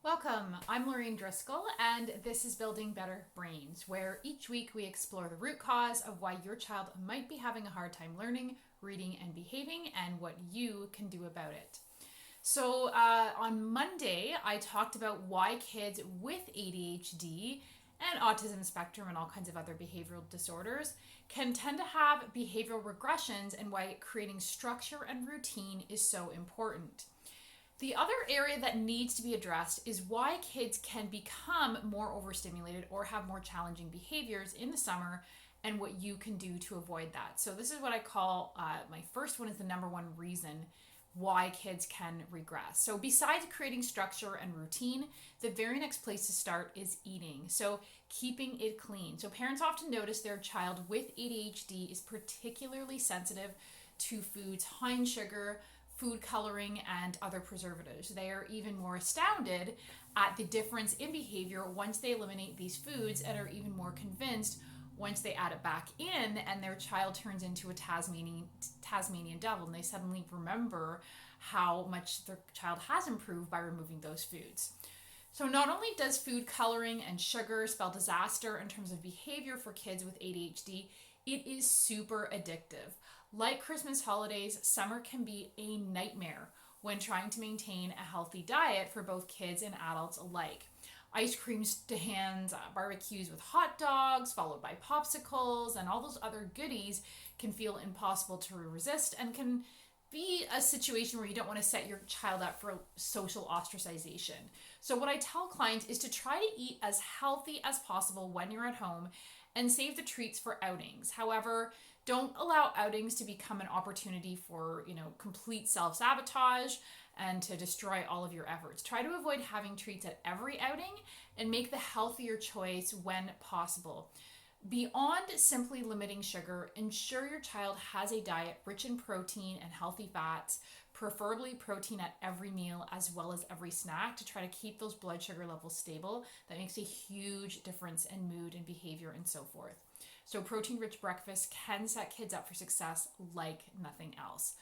Welcome, I'm Lorraine Driscoll, and this is Building Better Brains, where each week we explore the root cause of why your child might be having a hard time learning, reading, and behaving, and what you can do about it. So on Monday, I talked about why kids with ADHD and autism spectrum and all kinds of other behavioral disorders can tend to have behavioral regressions and why creating structure and routine is so important. The other area that needs to be addressed is why kids can become more overstimulated or have more challenging behaviors in the summer and what you can do to avoid that. So this is what I call, my first one is the number one reason why kids can regress. So besides creating structure and routine, the very next place to start is eating. So keeping it clean. So parents often notice their child with ADHD is particularly sensitive to foods high in sugar, food coloring, and other preservatives. They are even more astounded at the difference in behavior once they eliminate these foods and are even more convinced once they add it back in and their child turns into a Tasmanian devil and they suddenly remember how much their child has improved by removing those foods. So not only does food coloring and sugar spell disaster in terms of behavior for kids with ADHD, it is super addictive. Like Christmas holidays, summer can be a nightmare when trying to maintain a healthy diet for both kids and adults alike. Ice cream stands, barbecues with hot dogs, followed by popsicles, and all those other goodies can feel impossible to resist and can be a situation where you don't want to set your child up for social ostracization. So what I tell clients is to try to eat as healthy as possible when you're at home and save the treats for outings. However, don't allow outings to become an opportunity for, complete self-sabotage and to destroy all of your efforts. Try to avoid having treats at every outing and make the healthier choice when possible. Beyond simply limiting sugar, ensure your child has a diet rich in protein and healthy fats, preferably protein at every meal as well as every snack to try to keep those blood sugar levels stable. That makes a huge difference in mood and behavior and so forth. So protein-rich breakfast can set kids up for success like nothing else.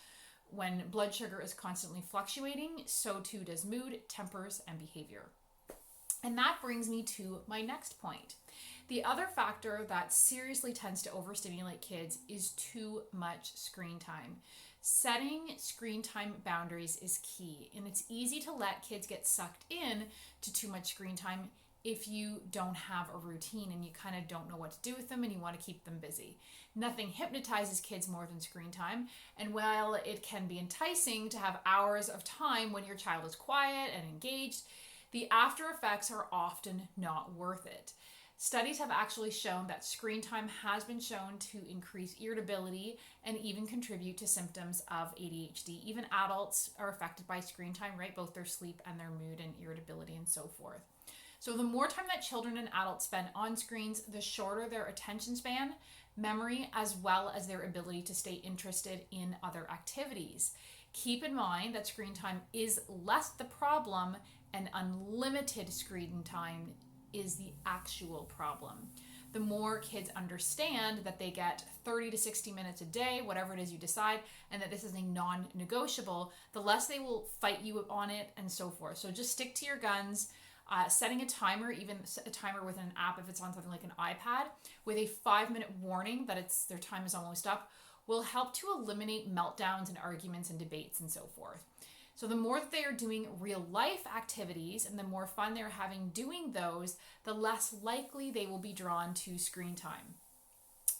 When blood sugar is constantly fluctuating, so too does mood, tempers, and behavior. And that brings me to my next point. The other factor that seriously tends to overstimulate kids is too much screen time. Setting screen time boundaries is key, and it's easy to let kids get sucked in to too much screen time if you don't have a routine and you kind of don't know what to do with them and you want to keep them busy. Nothing hypnotizes kids more than screen time, and while it can be enticing to have hours of time when your child is quiet and engaged, the after effects are often not worth it. Studies have actually shown that screen time has been shown to increase irritability and even contribute to symptoms of ADHD. Even adults are affected by screen time, right? Both their sleep and their mood and irritability and so forth. So the more time that children and adults spend on screens, the shorter their attention span, memory, as well as their ability to stay interested in other activities. Keep in mind that screen time is less the problem and unlimited screen time is the actual problem. The more kids understand that they get 30 to 60 minutes a day, whatever it is you decide, and that this is a non-negotiable, the less they will fight you on it and so forth. So just stick to your guns. Setting a timer, even a timer with an app if it's on something like an iPad, with a 5-minute warning that their time is almost up, will help to eliminate meltdowns and arguments and debates and so forth. So the more that they are doing real life activities and the more fun they're having doing those, the less likely they will be drawn to screen time.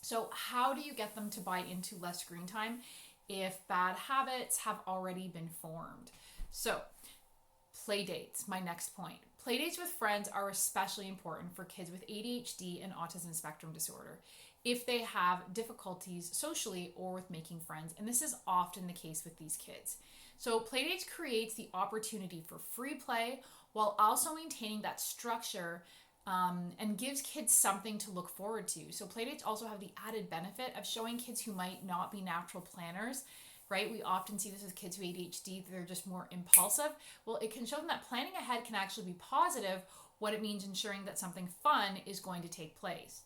So how do you get them to buy into less screen time if bad habits have already been formed? So Playdates, my next point. Playdates with friends are especially important for kids with ADHD and autism spectrum disorder if they have difficulties socially or with making friends, and this is often the case with these kids. So Playdates creates the opportunity for free play while also maintaining that structure and gives kids something to look forward to. So Playdates also have the added benefit of showing kids who might not be natural planners, right? We often see this with kids with ADHD, they're just more impulsive. Well, it can show them that planning ahead can actually be positive, what it means ensuring that something fun is going to take place.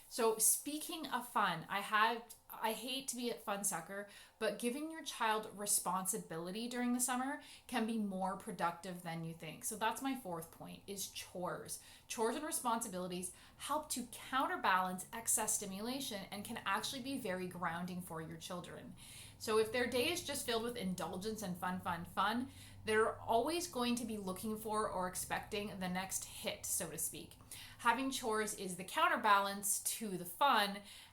So speaking of fun, I hate to be a fun sucker, but giving your child responsibility during the summer can be more productive than you think. So that's my fourth point is chores. Chores and responsibilities help to counterbalance excess stimulation and can actually be very grounding for your children. So if their day is just filled with indulgence and fun, they're always going to be looking for or expecting the next hit, so to speak. Having chores is the counterbalance to the fun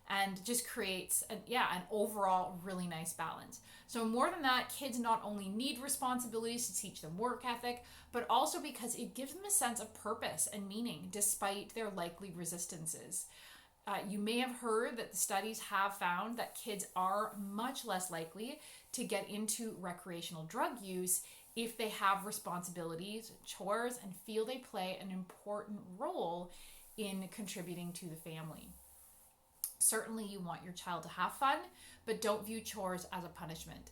and just creates an overall really nice balance. So more than that, kids not only need responsibilities to teach them work ethic, but also because it gives them a sense of purpose and meaning despite their likely resistances. You may have heard that the studies have found that kids are much less likely to get into recreational drug use if they have responsibilities, chores, and feel they play an important role in contributing to the family. Certainly, you want your child to have fun, but don't view chores as a punishment.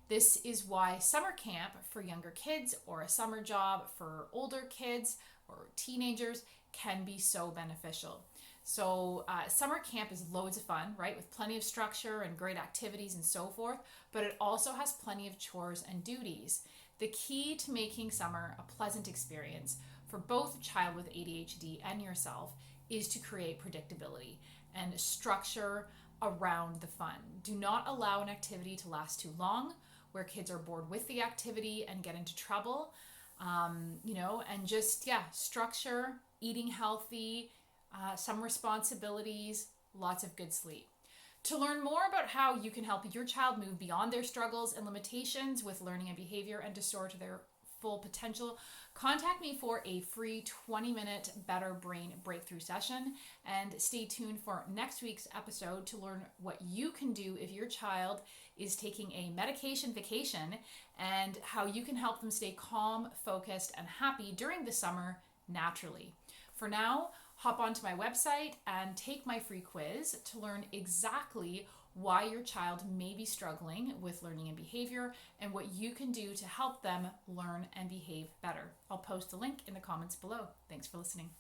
This is why summer camp for younger kids or a summer job for older kids or teenagers can be so beneficial. So summer camp is loads of fun, right? With plenty of structure and great activities and so forth, but it also has plenty of chores and duties. The key to making summer a pleasant experience for both a child with ADHD and yourself is to create predictability and structure around the fun. Do not allow an activity to last too long where kids are bored with the activity and get into trouble. And just, structure, eating healthy, some responsibilities, lots of good sleep. To learn more about how you can help your child move beyond their struggles and limitations with learning and behavior and to soar to their full potential, contact me for a free 20-minute Better Brain Breakthrough session. And stay tuned for next week's episode to learn what you can do if your child is taking a medication vacation and how you can help them stay calm, focused, and happy during the summer naturally. For now, hop onto my website and take my free quiz to learn exactly why your child may be struggling with learning and behavior and what you can do to help them learn and behave better. I'll post a link in the comments below. Thanks for listening.